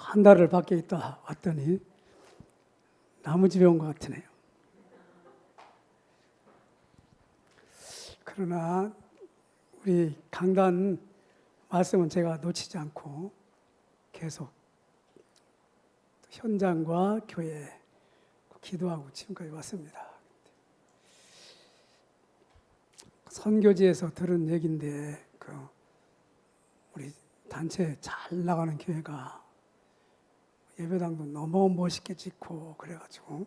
한 달을 밖에 있다 왔더니 나무집에 온 것 같으네요. 그러나 우리 강단 말씀은 제가 놓치지 않고 계속 현장과 교회 기도하고 지금까지 왔습니다. 선교지에서 들은 얘기인데 우리 단체 잘 나가는 교회가 예배당도 너무 멋있게 짓고 그래가지고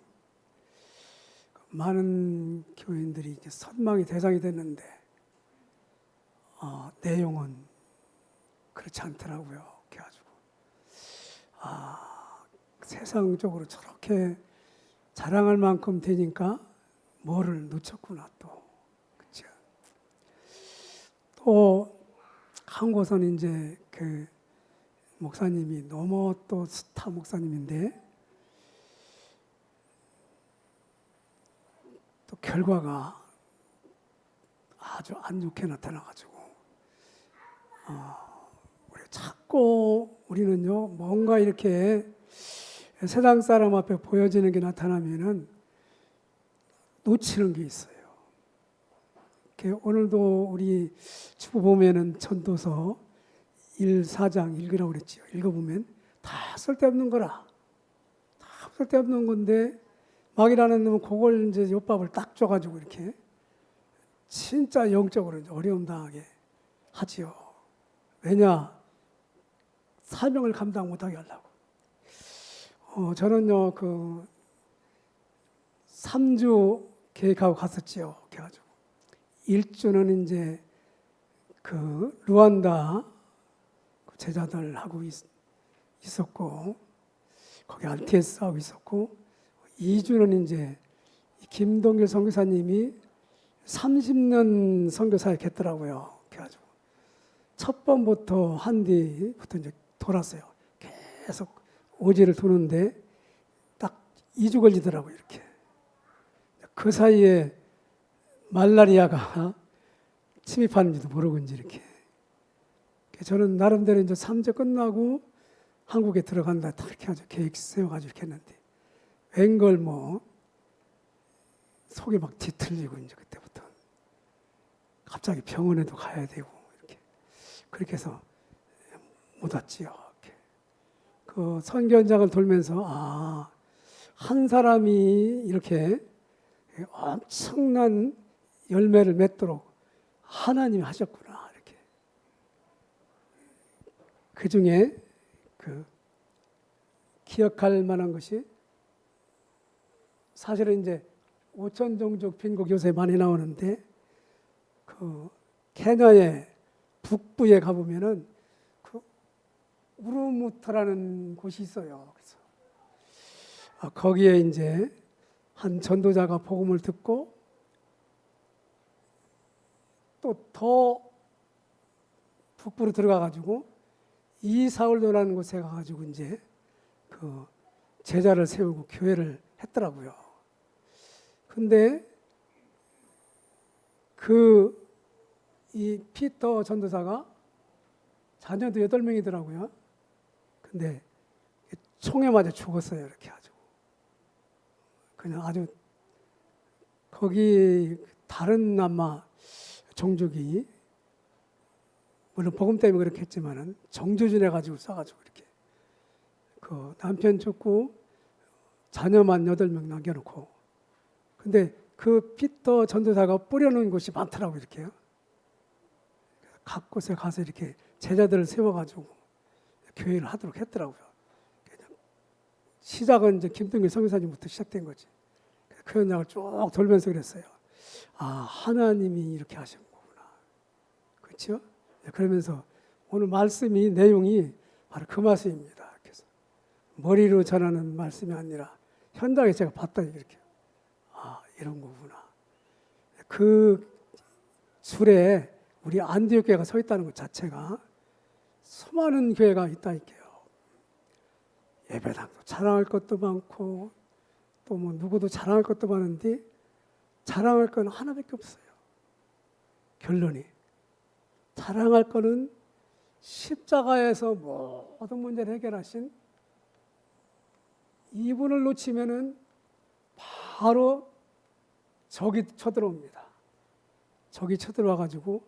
많은 교인들이 이제 선망의 대상이 됐는데 내용은 그렇지 않더라고요. 그래가지고 세상적으로 저렇게 자랑할 만큼 되니까 뭐를 놓쳤구나 또. 그렇죠. 또 한 곳은 이제 그 목사님이 너무 또 스타 목사님인데 또 결과가 아주 안 좋게 나타나가지고 우리 자꾸 우리는요 뭔가 이렇게 세상 사람 앞에 보여지는 게 나타나면은 놓치는 게 있어요. 오늘도 우리 주보 보면은 전도서 4장 읽으라고 그랬죠. 읽어보면 다 쓸데없는 거라. 다 쓸데없는 건데 막이라는 놈은 그걸 이제 욥밥을 딱 줘가지고 이렇게 진짜 영적으로 어려움 당하게 하지요. 왜냐? 사명을 감당 못하게 하려고. 저는요, 3주 계획하고 갔었지요. 그래가지고 1주는 이제 루안다 제자들하고 있었고, 거기 RTS 하고 있었고, 2주는 이제 김동길 선교사님이 30년 선교사역 했더라고요. 그래가지고 첫 번부터 한 뒤부터 이제 돌았어요. 계속 오지를 도는데 딱 2주 걸리더라고요. 이렇게. 그 사이에 말라리아가 침입하는지도 모르고 이제 이렇게. 저는 나름대로 이제 3주 끝나고 한국에 들어간다. 딱 이렇게 아주 계획 세워가지고 이렇게 했는데 웬걸 속이 막 뒤틀리고 이제 그때부터 갑자기 병원에도 가야 되고 이렇게. 그렇게 해서 못 왔지요. 그 선교 현장을 돌면서 한 사람이 이렇게 엄청난 열매를 맺도록 하나님이 하셨구나 이렇게. 그 중에 기억할 만한 것이 사실은 이제 5천 종족 빈국 요새 많이 나오는데 케냐의 북부에 가보면은 우르무타라는 곳이 있어요. 그래서 거기에 이제 한 전도자가 복음을 듣고 또 더 북부로 들어가가지고 이사울도라는 곳에 가가지고 이제 제자를 세우고 교회를 했더라고요. 근데 이 피터 전도사가 자녀도 8명이더라고요. 근데 총에 맞아 죽었어요. 이렇게 아주. 그냥 아주 거기 다른 아마 종족이 물론 복음 때문에 그렇게 했지만은 정조준해 가지고 쏴가지고 이렇게 남편 죽고 자녀만 8명 남겨놓고. 근데 피터 전도사가 뿌려놓은 곳이 많더라고요. 이렇게요. 각 곳에 가서 이렇게 제자들을 세워가지고 교회를 하도록 했더라고요. 시작은 이제 김동길 선교사님부터 시작된 거지. 그 현장을 쭉 돌면서 그랬어요. 하나님이 이렇게 하신 거구나. 그렇죠? 그러면서 오늘 말씀이 내용이 바로 그 말씀입니다. 그래서 머리로 전하는 말씀이 아니라 현장에 제가 봤다 이렇게. 이런 거구나. 그 줄에 우리 안디옥 교회가 서 있다는 것 자체가 수많은 교회가 있다니까요. 예배당도 자랑할 것도 많고 또 누구도 자랑할 것도 많은데 자랑할 건 하나밖에 없어요. 결론이 자랑할 거는 십자가에서 모든 문제를 해결하신 이분을 놓치면은 바로 적이 쳐들어옵니다. 적이 쳐들어와 가지고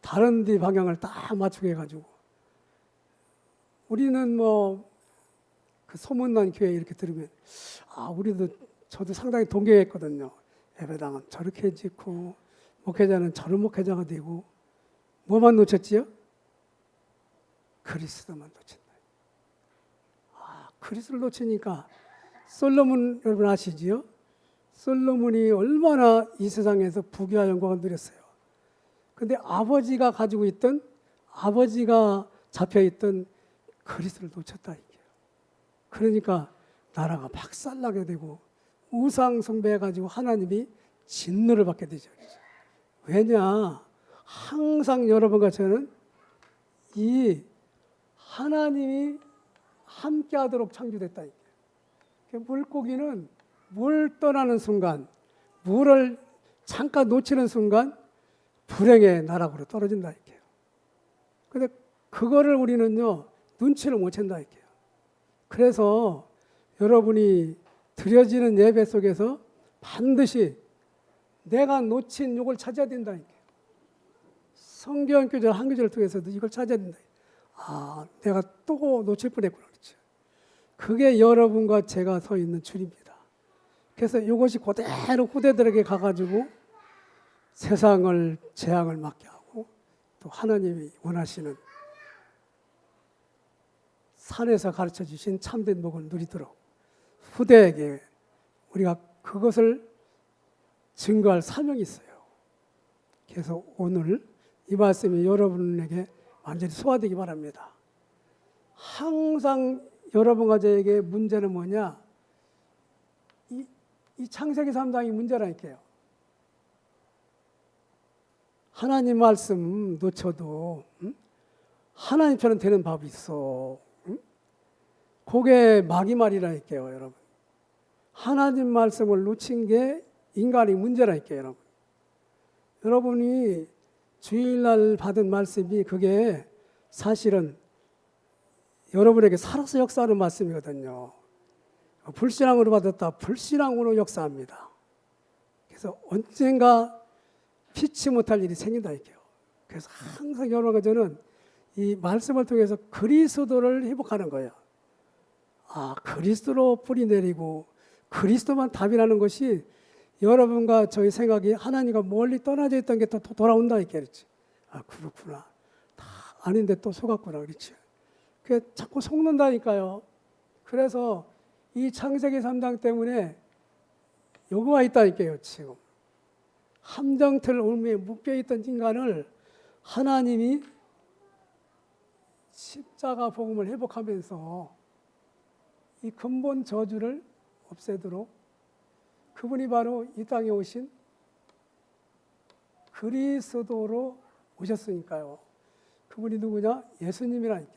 다른 데 방향을 딱 맞추게 해가지고, 우리는 뭐 그 소문난 교회 이렇게 들으면 저도 상당히 동경했거든요. 예배당은 저렇게 짓고 목회자는 저런 목회자가 되고. 뭐만 놓쳤지요? 그리스도만 놓친다. 그리스도를 놓치니까 솔로몬 여러분 아시지요? 솔로몬이 얼마나 이 세상에서 부귀와 영광을 누렸어요. 근데 아버지가 잡혀있던 그리스도를 놓쳤다 이게요. 그러니까 나라가 박살나게 되고 우상 숭배해가지고 하나님이 진노를 받게 되죠. 왜냐? 항상 여러분과 저는 이 하나님이 함께하도록 창조됐다 이게. 물고기는 물 떠나는 순간, 물을 잠깐 놓치는 순간 불행의 나락으로 떨어진다 이게요. 근데 그거를 우리는요 눈치를 못 챈다 이게요. 그래서 여러분이 드려지는 예배 속에서 반드시 내가 놓친 이걸 찾아야 된다 이게요. 성경 구절 한 구절을 통해서도 이걸 찾아야 된다. 내가 또 놓칠 뻔했구나. 그렇죠. 그게 여러분과 제가 서 있는 줄입니다. 그래서 이것이 그대로 후대들에게 가가지고 세상을 재앙을 맞게 하고 또 하나님이 원하시는 산에서 가르쳐 주신 참된 복을 누리도록 후대에게 우리가 그것을 증거할 사명이 있어요. 그래서 오늘 이 말씀이 여러분에게 완전히 소화되기 바랍니다. 항상 여러분과 저에게 문제는 뭐냐? 이 창세기 3장이 문제라니까요. 하나님 말씀 놓쳐도 하나님처럼 되는 법이 있어. 그게 마귀말이라니까요, 여러분. 하나님 말씀을 놓친 게 인간의 문제라니까요, 여러분. 여러분이 주일날 받은 말씀이 그게 사실은 여러분에게 살아서 역사하는 말씀이거든요. 불신앙으로 받았다, 불신앙으로 역사합니다. 그래서 언젠가 피치 못할 일이 생긴다 이게요. 그래서 항상 여러분과 저는 이 말씀을 통해서 그리스도를 회복하는 거예요. 그리스도로 뿌리 내리고 그리스도만 답이라는 것이 여러분과 저희 생각이 하나님과 멀리 떠나져 있던 게 또 돌아온다 이렇게 그렇지. 그렇구나. 다 아닌데 또 속았구나 그렇지. 그게 자꾸 속는다니까요. 그래서 이 창세기 3장 때문에 요구가 있다니까요. 지금 함정틀 울음에 묶여있던 인간을 하나님이 십자가 복음을 회복하면서 이 근본 저주를 없애도록 그분이 바로 이 땅에 오신 그리스도로 오셨으니까요. 그분이 누구냐? 예수님이라니까요.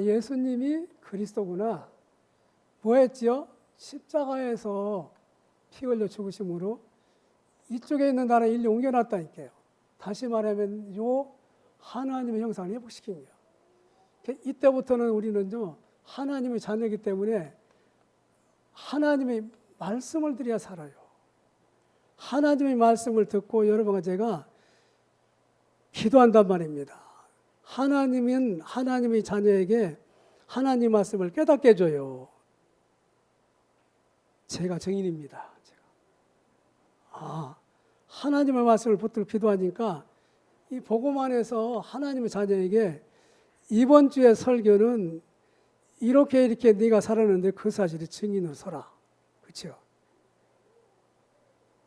예수님이 그리스도구나. 뭐 했지요? 십자가에서 피 흘려 죽으심으로 이쪽에 있는 나라 인류 옮겨놨다니까요. 다시 말하면 요 하나님의 형상을 회복시킨 거예요. 이때부터는 우리는요 하나님의 자녀이기 때문에 하나님의 말씀을 드려야 살아요. 하나님의 말씀을 듣고 여러분과 제가 기도한단 말입니다. 하나님은 하나님의 자녀에게 하나님 말씀을 깨닫게 해줘요. 제가 증인입니다. 하나님의 말씀을 붙들고 기도하니까 이 복음 안에서 하나님의 자녀에게 이번 주의 설교는 이렇게 네가 살았는데 그 사실이 증인으로 서라. 그렇죠?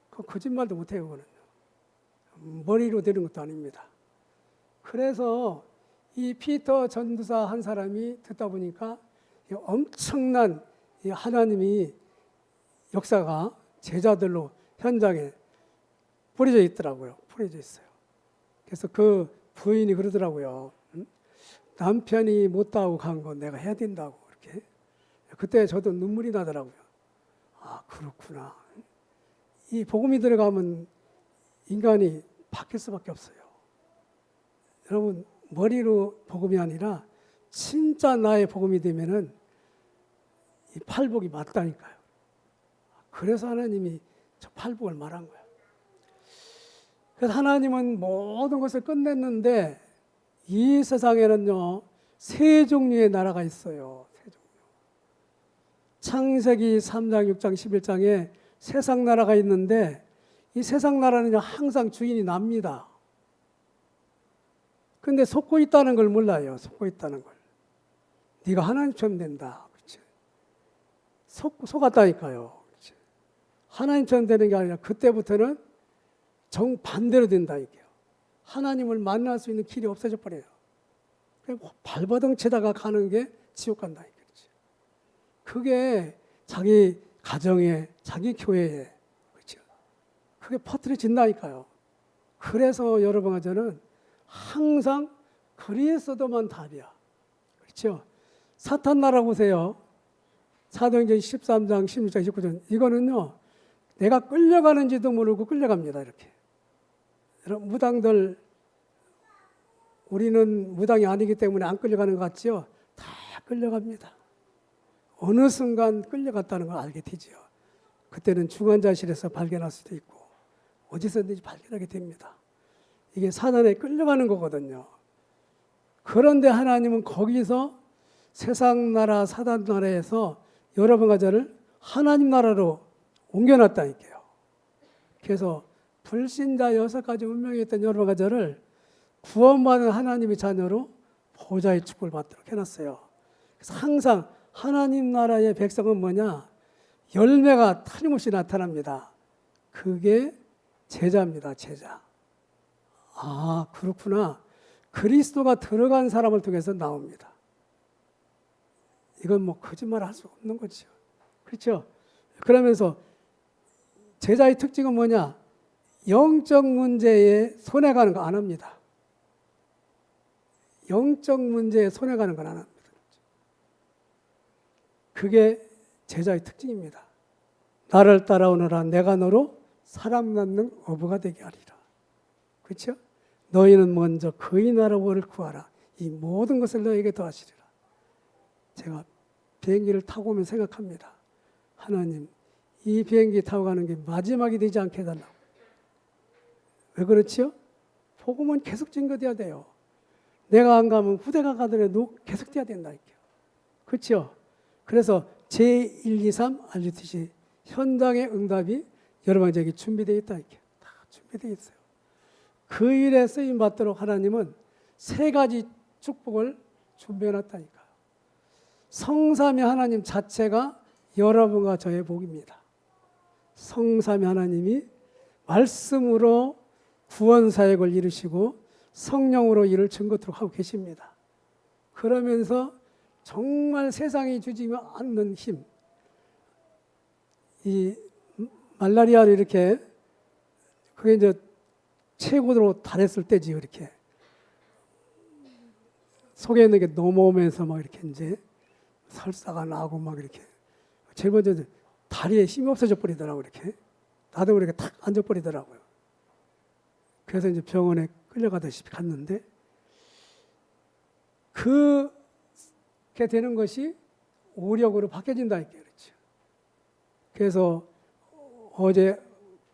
그 거짓말도 못해요. 그거는 머리로 되는 것도 아닙니다. 그래서 이 피터 전도사 한 사람이 듣다 보니까 엄청난 하나님이 역사가 제자들로 현장에 뿌려져 있더라고요. 뿌려져 있어요. 그래서 그 부인이 그러더라고요. 남편이 못하고 간 거 내가 해야 된다고 이렇게. 그때 저도 눈물이 나더라고요. 그렇구나. 이 복음이 들어가면 인간이 바뀔 수밖에 없어요. 여러분 머리로 복음이 아니라 진짜 나의 복음이 되면은 이 팔복이 맞다니까요. 그래서 하나님이 저 팔복을 말한 거예요. 그래서 하나님은 모든 것을 끝냈는데 이 세상에는요, 세 종류의 나라가 있어요. 세 종류. 창세기 3장, 6장, 11장에 세상 나라가 있는데 이 세상 나라는요, 항상 주인이 납니다. 근데 속고 있다는 걸 몰라요. 속고 있다는 걸. 네가 하나님처럼 된다. 그렇지? 속았다니까요. 그렇지? 하나님처럼 되는 게 아니라 그때부터는 정반대로 된다. 이게요. 하나님을 만날 수 있는 길이 없어져 버려요. 발버둥 치다가 가는 게 지옥 간다. 그렇지? 그게 자기 가정에, 자기 교회에, 그렇죠? 그게 퍼뜨려진다니까요. 그래서 여러분, 저는 항상 그리스도만 답이야. 그렇죠? 사탄 나라 보세요. 사도행전 13장, 16장, 19장. 이거는요, 내가 끌려가는지도 모르고 끌려갑니다. 이렇게. 여러분, 무당들, 우리는 무당이 아니기 때문에 안 끌려가는 것 같지요? 다 끌려갑니다. 어느 순간 끌려갔다는 걸 알게 되지요. 그때는 중환자실에서 발견할 수도 있고 어디서든지 발견하게 됩니다. 이게 사단에 끌려가는 거거든요. 그런데 하나님은 거기서 세상 나라, 사단 나라에서 여러분과 저를 하나님 나라로 옮겨놨다니까요. 그래서 불신자 6가지 운명에 있던 여러분과 저를 구원받은 하나님의 자녀로 보좌의 축복을 받도록 해놨어요. 그래서 항상 하나님 나라의 백성은 뭐냐? 열매가 틀림없이 나타납니다. 그게 제자입니다. 제자. 아, 그렇구나. 그리스도가 들어간 사람을 통해서 나옵니다. 이건 뭐 거짓말 할 수 없는 거죠. 그렇죠? 그러면서 제자의 특징은 뭐냐? 영적 문제에 손해가는 거 안 합니다. 영적 문제에 손해가는 건 안 합니다. 그게 제자의 특징입니다. 나를 따라오너라 내가 너로 사람 낳는 어부가 되게 하리라. 그렇죠? 너희는 먼저 그의 나라를 구하라. 이 모든 것을 너에게 더하시리라. 제가 비행기를 타고 오면 생각합니다. 하나님, 이 비행기 타고 가는 게 마지막이 되지 않게 해달라고. 왜 그렇지요? 복음은 계속 증거돼야 돼요. 내가 안 가면 후대가 가더라도 계속 돼야 된다니까요. 그렇죠? 그래서 제1, 2, 3 알려듯이 현장의 응답이 여러분에게 준비되어 있다니까요. 다 준비되어 있어요. 그 일에 쓰임 받도록 하나님은 3가지 축복을 준비해 놨다니까요. 성삼위 하나님 자체가 여러분과 저의 복입니다. 성삼위 하나님이 말씀으로 구원 사역을 이루시고 성령으로 이를 증거토록 하고 계십니다. 그러면서 정말 세상이 주지 않는 힘, 이 말라리아를 이렇게, 그게 이제 최고로 달했을 때지요. 이렇게 속에 있는 게 넘어오면서 막 이렇게 이제 설사가 나고 막 이렇게 제일 먼저 다리에 힘이 없어져 버리더라고. 이렇게 나도 모르게 탁 앉아 버리더라고요. 그래서 이제 병원에 끌려가다시피 갔는데, 그렇게 되는 것이 오력으로 바뀌어진다 이렇게 그렇죠. 그래서 어제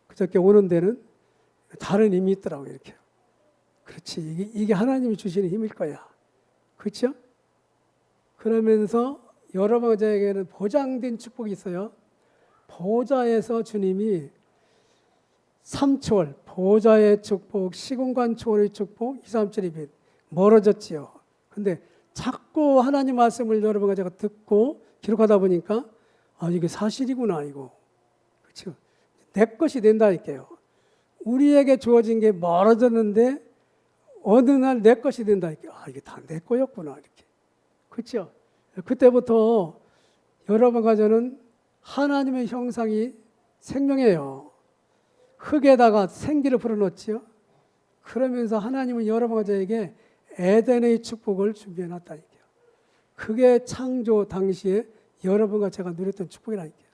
그저께 오는 데는 다른 힘이 있더라고요. 이렇게. 그렇지. 이게 하나님이 주시는 힘일 거야. 그렇죠? 그러면서 여러분에게는 보장된 축복이 있어요. 보좌에서 주님이 3초월, 보좌의 축복, 시공간 초월의 축복, 2, 3, 7이 멀어졌지요. 근데 자꾸 하나님 말씀을 여러분과 제가 듣고 기록하다 보니까 아, 이게 사실이구나, 이거. 그렇죠? 내 것이 된다니까요. 우리에게 주어진 게 멀어졌는데 어느 날 내 것이 된다니까요. 아, 이게 다 내 거였구나, 이렇게. 그렇죠? 그때부터 여러분과 저는 하나님의 형상이 생명이에요. 흙에다가 생기를 불어넣지요. 그러면서 하나님은 여러분과 저에게 에덴의 축복을 준비해 놨다니까요. 그게 창조 당시에 여러분과 제가 누렸던 축복이라니까요.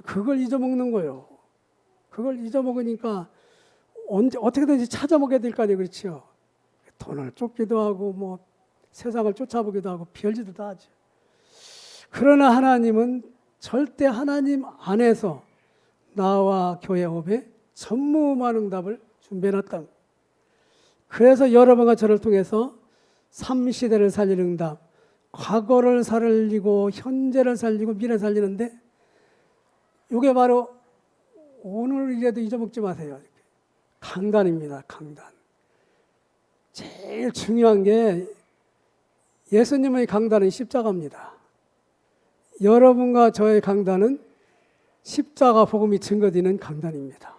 그걸 잊어먹는 거예요. 그걸 잊어먹으니까 어떻게든지 찾아먹어야 될 거 아니에요. 그렇죠? 돈을 쫓기도 하고 뭐 세상을 쫓아보기도 하고 별짓도 다 하죠. 그러나 하나님은 절대 하나님 안에서 나와 교회 업에 전무후무한 답을 준비해놨다. 그래서 여러분과 저를 통해서 3시대를 살리는 응답, 과거를 살리고 현재를 살리고 미래를 살리는데, 이게 바로 오늘이라도 잊어먹지 마세요. 강단입니다. 강단. 제일 중요한 게 예수님의 강단은 십자가입니다. 여러분과 저의 강단은 십자가 복음이 증거되는 강단입니다.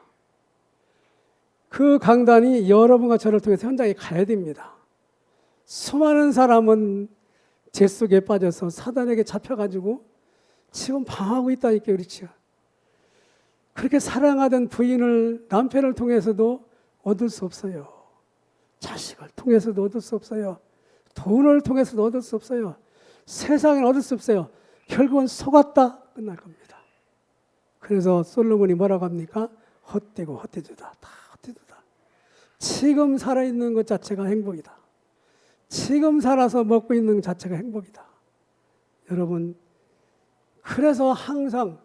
그 강단이 여러분과 저를 통해서 현장에 가야 됩니다. 수많은 사람은 죄 속에 빠져서 사단에게 잡혀가지고 지금 방황하고 있다니까, 그렇죠? 그렇게 사랑하던 부인을 남편을 통해서도 얻을 수 없어요. 자식을 통해서도 얻을 수 없어요. 돈을 통해서도 얻을 수 없어요. 세상을 얻을 수 없어요. 결국은 속았다 끝날 겁니다. 그래서 솔로몬이 뭐라고 합니까? 헛되고 헛되주다. 다 헛되주다. 지금 살아있는 것 자체가 행복이다. 지금 살아서 먹고 있는 것 자체가 행복이다. 여러분, 그래서 항상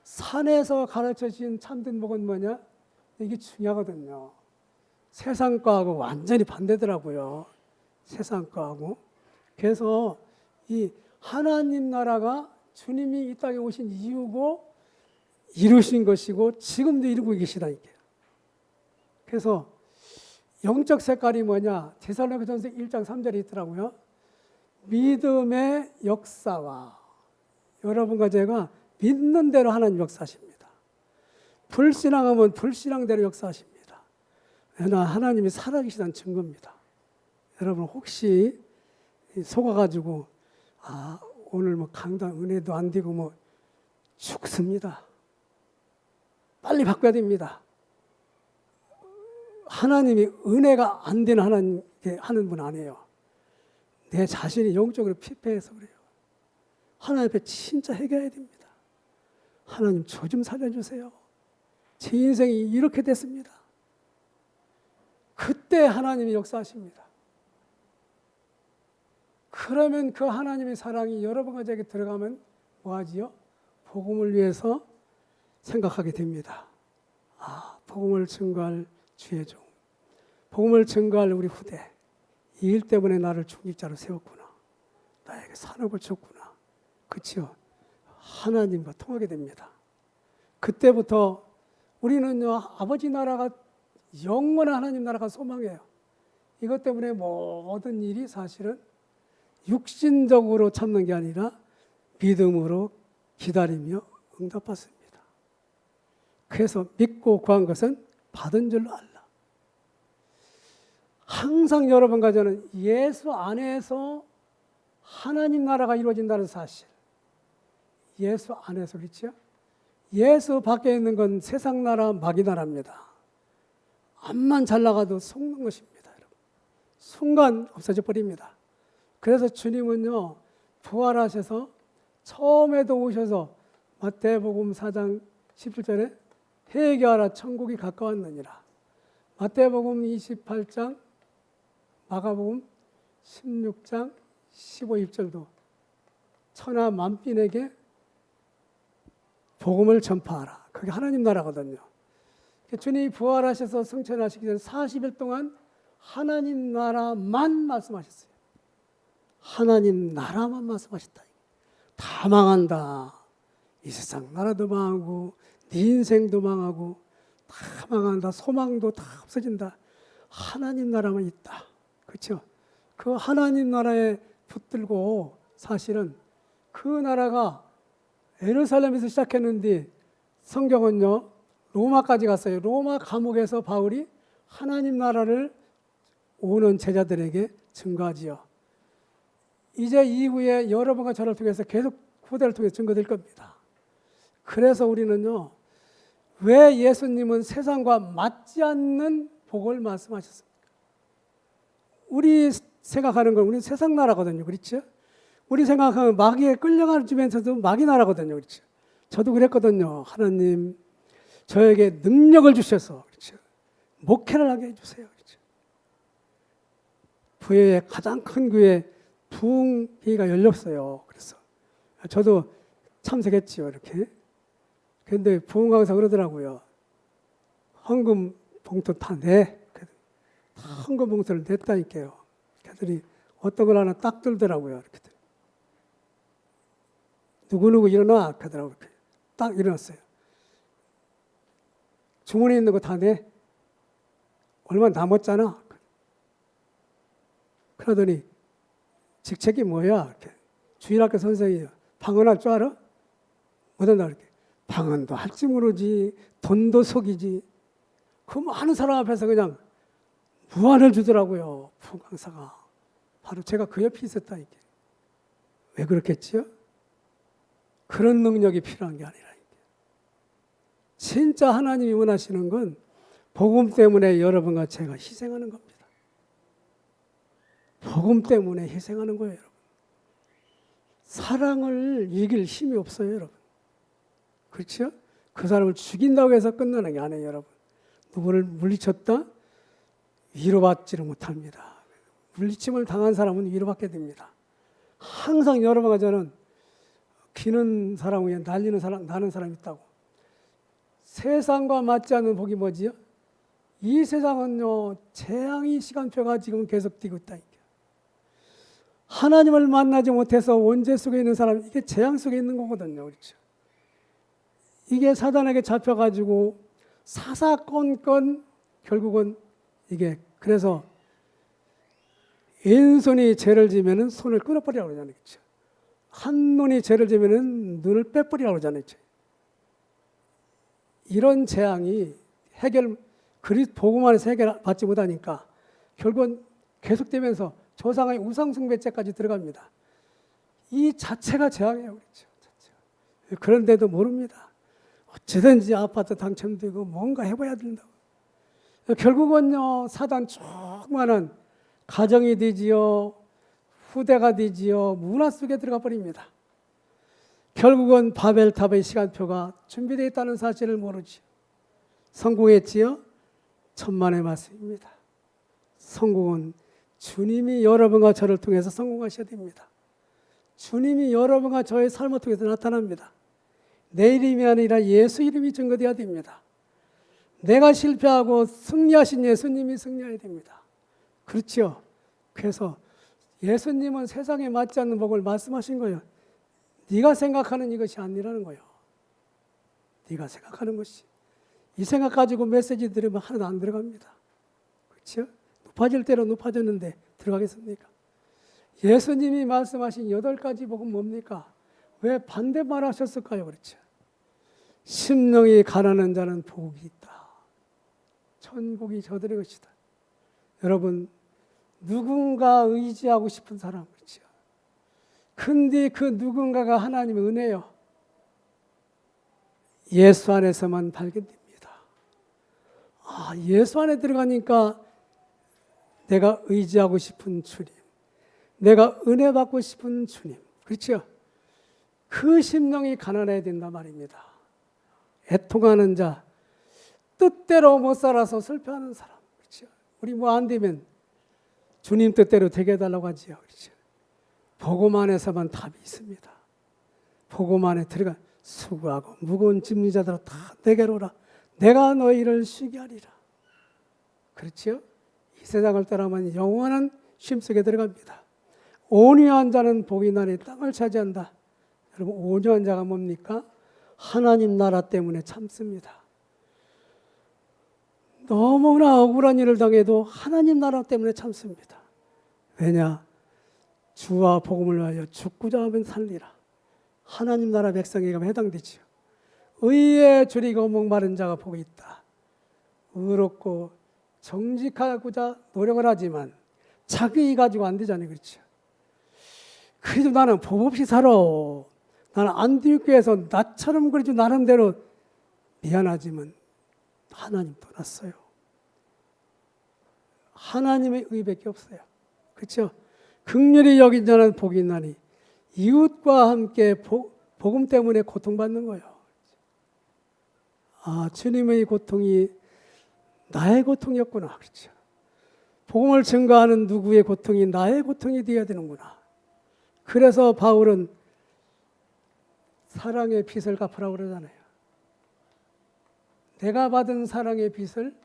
산에서 가르쳐 주신 참된 복은 뭐냐? 이게 중요하거든요. 세상 거하고 완전히 반대더라고요. 세상 거하고. 그래서 이 하나님 나라가 주님이 이 땅에 오신 이유고 이루신 것이고 지금도 이루고 계시다니까요. 그래서 영적 색깔이 뭐냐? 데살로니가전서 1장 3절에 있더라고요. 믿음의 역사와, 여러분과 제가 믿는 대로 하나님 역사하십니다. 불신앙하면 불신앙대로 역사하십니다. 그러나 하나님이 살아계시다는 증거입니다. 여러분 혹시 속아가지고 오늘 뭐 강단 은혜도 안 되고 뭐 죽습니다. 빨리 바꿔야 됩니다. 하나님이 은혜가 안 되는 하나님께 하는 분 아니에요. 내 자신이 영적으로 피폐해서 그래요. 하나님 앞에 진짜 해결해야 됩니다. 하나님 저 좀 살려주세요. 제 인생이 이렇게 됐습니다. 그때 하나님이 역사하십니다. 그러면 그 하나님의 사랑이 여러분과 저에게 들어가면 뭐하지요? 복음을 위해서 생각하게 됩니다. 복음을 증거할 주의 종, 복음을 증거할 우리 후대, 이 일 때문에 나를 중직자로 세웠구나. 나에게 산업을 줬구나. 그렇죠? 하나님과 통하게 됩니다. 그때부터 우리는요, 아버지 나라가, 영원한 하나님 나라가 소망이에요. 이것 때문에 모든 일이 사실은 육신적으로 참는 게 아니라 믿음으로 기다리며 응답받습니다. 그래서 믿고 구한 것은 받은 줄로 알라. 항상 여러분과 저는 예수 안에서 하나님 나라가 이루어진다는 사실. 예수 안에서, 그렇죠? 예수 밖에 있는 건 세상 나라, 마귀 나라입니다. 암만 잘 나가도 속는 것입니다. 여러분. 순간 없어져 버립니다. 그래서 주님은요, 부활하셔서 처음에도 오셔서 마태복음 4장 17절에 회개하라 천국이 가까웠느니라. 마태복음 28장, 마가복음 16장 15, 20절도 천하 만민에게 복음을 전파하라. 그게 하나님 나라거든요. 주님이 부활하셔서 승천하시기 전에 40일 동안 하나님 나라만 말씀하셨어요. 하나님 나라만 말씀하셨다. 다 망한다. 이 세상 나라도 망하고 네 인생도 망하고 다 망한다. 소망도 다 없어진다. 하나님 나라만 있다. 그렇죠? 그 하나님 나라에 붙들고 사실은 그 나라가 예루살렘에서 시작했는데 성경은요, 로마까지 갔어요. 로마 감옥에서 바울이 하나님 나라를 오는 제자들에게 증거하지요. 이제 이후에 여러분과 저를 통해서 계속 후대를 통해서 증거될 겁니다. 그래서 우리는요, 왜 예수님은 세상과 맞지 않는 복을 말씀하셨습니까? 우리 생각하는 건 우리는 세상 나라거든요. 그렇죠? 우리 생각하면 마귀에 끌려가는 주변에서도 마귀 나라거든요. 그렇죠? 저도 그랬거든요. 하나님, 저에게 능력을 주셔서, 그렇죠? 목회를 하게 해주세요. 그렇죠? 부여의 가장 큰 교회 부흥회가 열렸어요. 그래서 저도 참석했지요, 이렇게. 근데 부흥강사 그러더라고요. 헌금 봉투 다 내. 다 헌금 봉투를 냈다니까요. 그들이 어떤 걸 하나 딱 들더라고요. 이렇게. 누구누구 일어나. 그러더라고요. 딱 일어났어요. 주머니에 있는 거 다 내. 얼마 남았잖아. 그러더니 직책이 뭐야? 이렇게. 주일학교 선생님이요. 방언할 줄 알아? 못한다 이렇게. 방언도 할지 모르지. 돈도 속이지. 그 많은 사람 앞에서 그냥 무안을 주더라고요. 부강사가. 바로 제가 그 옆에 있었다니까. 왜 그렇겠지요? 그런 능력이 필요한 게 아니라. 진짜 하나님이 원하시는 건 복음 때문에 여러분과 제가 희생하는 겁니다. 복음 때문에 희생하는 거예요, 여러분. 사랑을 이길 힘이 없어요, 여러분. 그렇죠? 그 사람을 죽인다고 해서 끝나는 게 아니에요, 여러분. 누구를 물리쳤다? 위로받지를 못합니다. 물리침을 당한 사람은 위로받게 됩니다. 항상 여러분과 저는 기는 사람 위에 날리는 사람, 나는 사람이 있다고. 세상과 맞지 않는 복이 뭐지요? 이 세상은요, 재앙의 시간표가 지금 계속 뛰고 있다. 하나님을 만나지 못해서 원죄 속에 있는 사람, 이게 재앙 속에 있는 거거든요. 그렇죠? 이게 사단에게 잡혀가지고 사사건건 결국은 이게 그래서 왼손이 죄를 지면은 손을 끊어버리라고 그러잖아요. 그렇죠? 한 눈이 죄를 지면은 눈을 빼버리라고 그러잖아요. 그렇죠? 이런 재앙이 복음 안에서 해결받지 못하니까 결국은 계속되면서 조상의 우상숭배죄까지 들어갑니다. 이 자체가 재앙이에요. 그렇죠? 그런데도 모릅니다. 어찌든지 아파트 당첨되고 뭔가 해봐야 된다고. 결국은요, 사단 조그마한 가정이 되지요, 후대가 되지요, 문화 속에 들어가 버립니다. 결국은 바벨탑의 시간표가 준비되어 있다는 사실을 모르지. 성공했지요? 천만의 말씀입니다. 성공은 주님이 여러분과 저를 통해서 성공하셔야 됩니다. 주님이 여러분과 저의 삶을 통해서 나타납니다. 내 이름이 아니라 예수 이름이 증거되어야 됩니다. 내가 실패하고 승리하신 예수님이 승리해야 됩니다. 그렇죠? 그래서 예수님은 세상에 맞지 않는 복을 말씀하신 거예요. 네가 생각하는 이것이 아니라는 거예요. 네가 생각하는 것이. 이 생각 가지고 메시지 들으면 하나도 안 들어갑니다. 그렇죠? 높아질 대로 높아졌는데 들어가겠습니까? 예수님이 말씀하신 8가지 복은 뭡니까? 왜 반대말 하셨을까요? 그렇죠? 심령이 가난한 자는 복이 있다. 천국이 저들의 것이다. 여러분, 누군가 의지하고 싶은 사람, 그렇죠? 근데 그 누군가가 하나님의 은혜요. 예수 안에서만 발견됩니다. 예수 안에 들어가니까 내가 의지하고 싶은 주님, 내가 은혜 받고 싶은 주님, 그렇죠? 그 심령이 가난해야 된단 말입니다. 애통하는 자, 뜻대로 못 살아서 슬퍼하는 사람, 그렇죠? 우리 뭐 안 되면 주님 뜻대로 되게 해달라고 하지요, 그렇죠? 복음 안에서만 답이 있습니다. 복음 안에 들어가 수고하고 무거운 짐진 자들아 다 내게로 오라. 내가 너희를 쉬게 하리라. 그렇죠? 이 세상을 떠나면 영원한 쉼 속에 들어갑니다. 온유한 자는 복이 나니 땅을 차지한다. 여러분, 온유한 자가 뭡니까? 하나님 나라 때문에 참습니다. 너무나 억울한 일을 당해도 하나님 나라 때문에 참습니다. 왜냐? 주와 복음을 위하여 죽고자 하면 살리라. 하나님 나라 백성에게 해당되지요. 의에 줄이고 목마른 자가 복이 있다. 의롭고 정직하고자 노력을 하지만 자기 이 가지고 안 되잖아요. 그렇죠? 그래도 나는 법 없이 살아. 나는 안디옥교에서 나처럼 그래도 나름대로 미안하지만 하나님 떠났어요. 하나님의 의밖에 없어요. 그렇죠? 긍휼히 여긴 자는 복이 있나니 이웃과 함께 복음 때문에 고통받는 거예요. 주님의 고통이 나의 고통이었구나. 그렇죠? 복음을 증거하는 누구의 고통이 나의 고통이 되어야 되는구나. 그래서 바울은 사랑의 빚을 갚으라고 그러잖아요. 내가 받은 사랑의 빚을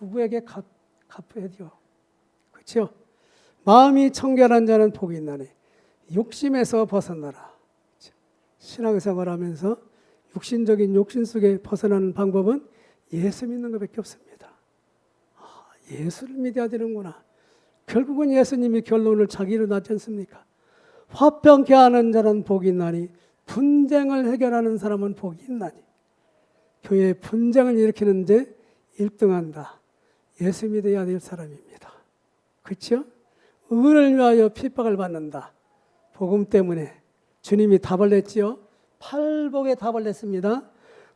누구에게 갚아야 돼요. 그렇죠? 마음이 청결한 자는 복이 있나니 욕심에서 벗어나라. 신앙생활하면서 육신적인 욕심 속에 벗어나는 방법은 예수 믿는 것밖에 없습니다. 예수를 믿어야 되는구나. 결국은 예수님이 결론을 자기로 놨지 않습니까? 화평케 하는 자는 복이 있나니 분쟁을 해결하는 사람은 복이 있나니. 교회에 분쟁을 일으키는데 1등한다. 예수 믿어야 될 사람입니다. 그렇죠? 의를 위하여 핍박을 받는다. 복음 때문에 주님이 답을 냈지요. 팔복에 답을 냈습니다.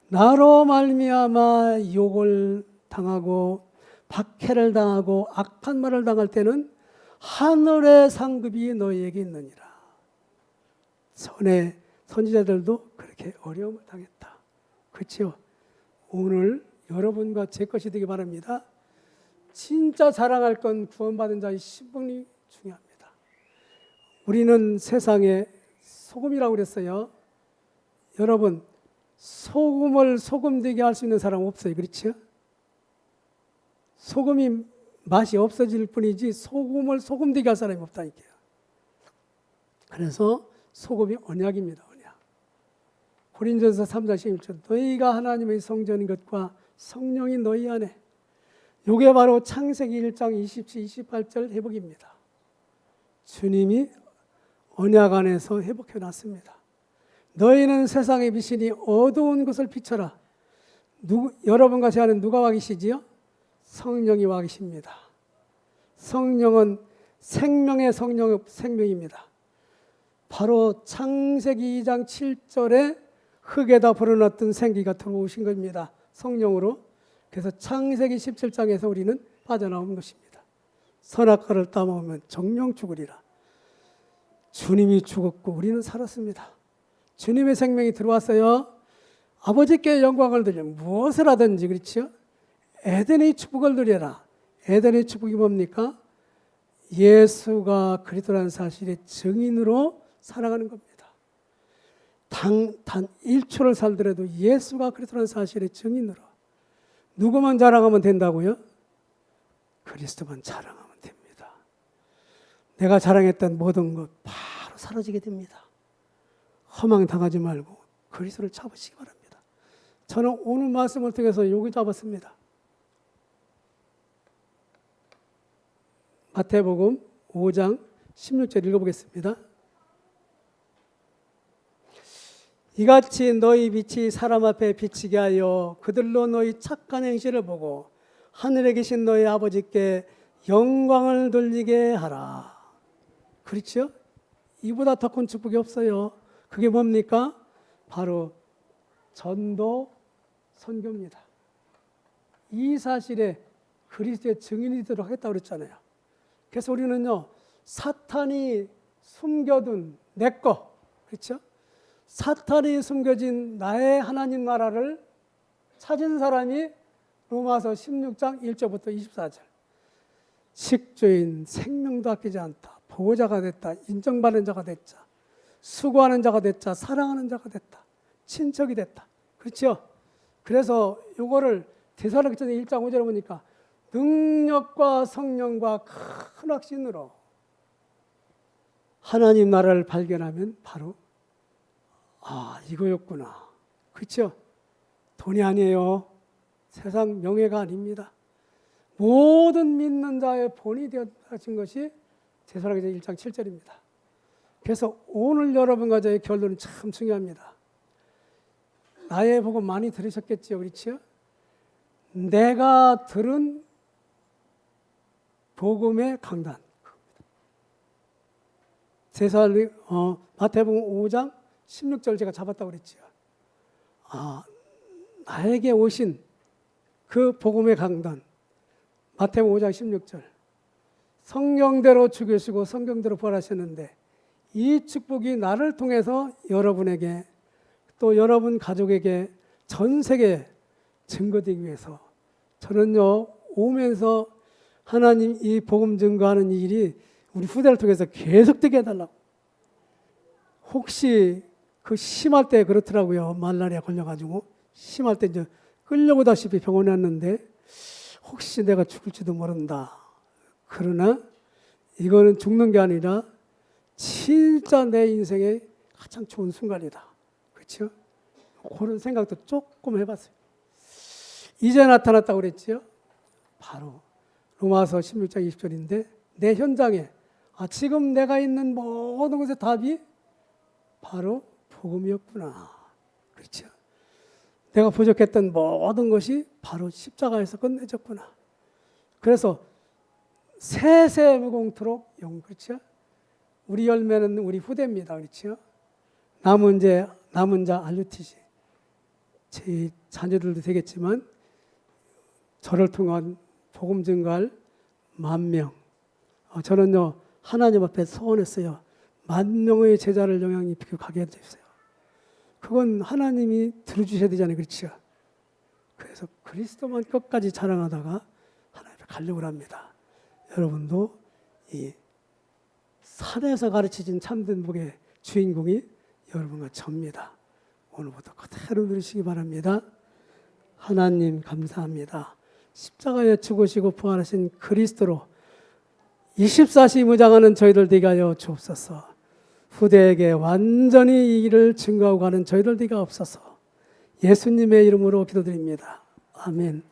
나로 말미암아 욕을 당하고 박해를 당하고 악한 말을 당할 때는 하늘의 상급이 너희에게 있느니라. 전에 선지자들도 그렇게 어려움을 당했다. 그렇죠? 오늘 여러분과 제 것이 되기 바랍니다. 진짜 자랑할 건 구원받은 자의 신분이 중요합니다. 우리는 세상에 소금이라고 그랬어요. 여러분, 소금을 소금되게 할 수 있는 사람 없어요. 그렇죠? 소금이 맛이 없어질 뿐이지 소금을 소금되게 할 사람이 없다니까요. 그래서 소금이 언약입니다. 언약. 고린도전서 3장 16절 너희가 하나님의 성전인 것과 성령이 너희 안에. 이게 바로 창세기 1장 27, 28절 회복입니다. 주님이 언약 안에서 회복해 놨습니다. 너희는 세상의 빛이니 어두운 것을 비춰라. 여러분과 제 안에 누가 와 계시지요? 성령이 와 계십니다. 성령은 생명의 생명입니다. 바로 창세기 2장 7절에 흙에다 불어넣었던 생기가 들어오신 겁니다. 성령으로. 그래서 창세기 17장에서 우리는 빠져나온 것입니다. 선악과를 따먹으면 정령 죽으리라. 주님이 죽었고 우리는 살았습니다. 주님의 생명이 들어왔어요. 아버지께 영광을 드려 무엇을 하든지 그렇죠? 에덴의 축복을 누려라. 에덴의 축복이 뭡니까? 예수가 그리스도라는 사실의 증인으로 살아가는 겁니다. 단 1초를 살더라도 예수가 그리스도라는 사실의 증인으로. 누구만 자랑하면 된다고요? 그리스도만 자랑하면 됩니다. 내가 자랑했던 모든 것 바로 사라지게 됩니다. 허망당하지 말고 그리스도를 잡으시기 바랍니다. 저는 오늘 말씀을 통해서 여기 잡았습니다. 마태복음 5장 16절 읽어보겠습니다. 이같이 너희 빛이 사람 앞에 비치게 하여 그들로 너희 착한 행실을 보고 하늘에 계신 너희 아버지께 영광을 돌리게 하라. 그렇죠? 이보다 더 큰 축복이 없어요. 그게 뭡니까? 바로 전도 선교입니다. 이 사실에 그리스도의 증인이 되도록 하겠다고 그랬잖아요. 그래서 우리는요, 사탄이 숨겨둔 내 거, 그렇죠? 사탄이 숨겨진 나의 하나님 나라를 찾은 사람이 로마서 16장 1절부터 24절. 식주인 생명도 아끼지 않다. 보호자가 됐다. 인정받는 자가 됐자. 수고하는 자가 됐자. 사랑하는 자가 됐다. 친척이 됐다. 그렇죠? 그래서 이거를 데살로니가서 1장 5절에 보니까 능력과 성령과 큰 확신으로 하나님 나라를 발견하면 바로 이거였구나. 그렇죠? 돈이 아니에요. 세상 명예가 아닙니다. 모든 믿는 자의 본이 되어진 것이 데살로니가서 1장 7절입니다. 그래서 오늘 여러분과 저의 결론은 참 중요합니다. 나의 복음 많이 들으셨겠죠, 그렇죠? 내가 들은 복음의 강단. 마태복음 5장 16절 제가 잡았다고 그랬죠. 나에게 오신 그 복음의 강단. 마태복음 5장 16절. 성경대로 죽으시고 성경대로 부활하셨는데 이 축복이 나를 통해서 여러분에게 또 여러분 가족에게 전 세계에 증거되기 위해서 저는요 오면서 하나님 이 복음 증거하는 일이 우리 후대를 통해서 계속되게 해달라고. 혹시 그 심할 때 그렇더라고요. 말라리아 걸려가지고 심할 때 이제 끌려오다시피 병원에 왔는데 혹시 내가 죽을지도 모른다. 그러나 이거는 죽는 게 아니라 진짜 내 인생의 가장 좋은 순간이다. 그렇죠? 그런 생각도 조금 해봤어요. 이제 나타났다고 그랬죠? 바로 로마서 16장 20절인데 내 현장에 지금 내가 있는 모든 것의 답이 바로 복음이었구나. 그렇죠? 내가 부족했던 모든 것이 바로 십자가에서 끝내졌구나. 그래서 세세무공토록 그렇죠? 우리 열매는 우리 후대입니다. 그렇죠? 남은 자 RUTC 제 자녀들도 되겠지만 저를 통한 복음 증가할 10,000명. 저는요 하나님 앞에 소원했어요. 10,000명의 제자를 영향 깊게 가게 해주세요. 그건 하나님이 들어주셔야 되잖아요. 그렇죠? 그래서 그리스도만 끝까지 자랑하다가 하나님 앞에 가려고 합니다. 여러분도 이 산에서 가르쳐진 참된 복의 주인공이 여러분과 접니다. 오늘부터 그대로 누리시기 바랍니다. 하나님 감사합니다. 십자가에 죽으시고 부활하신 그리스도로 24시 무장하는 저희들 되게 하여 주옵소서. 후대에게 완전히 이 길을 증거하고 가는 저희들 되게 없어서 예수님의 이름으로 기도드립니다. 아멘.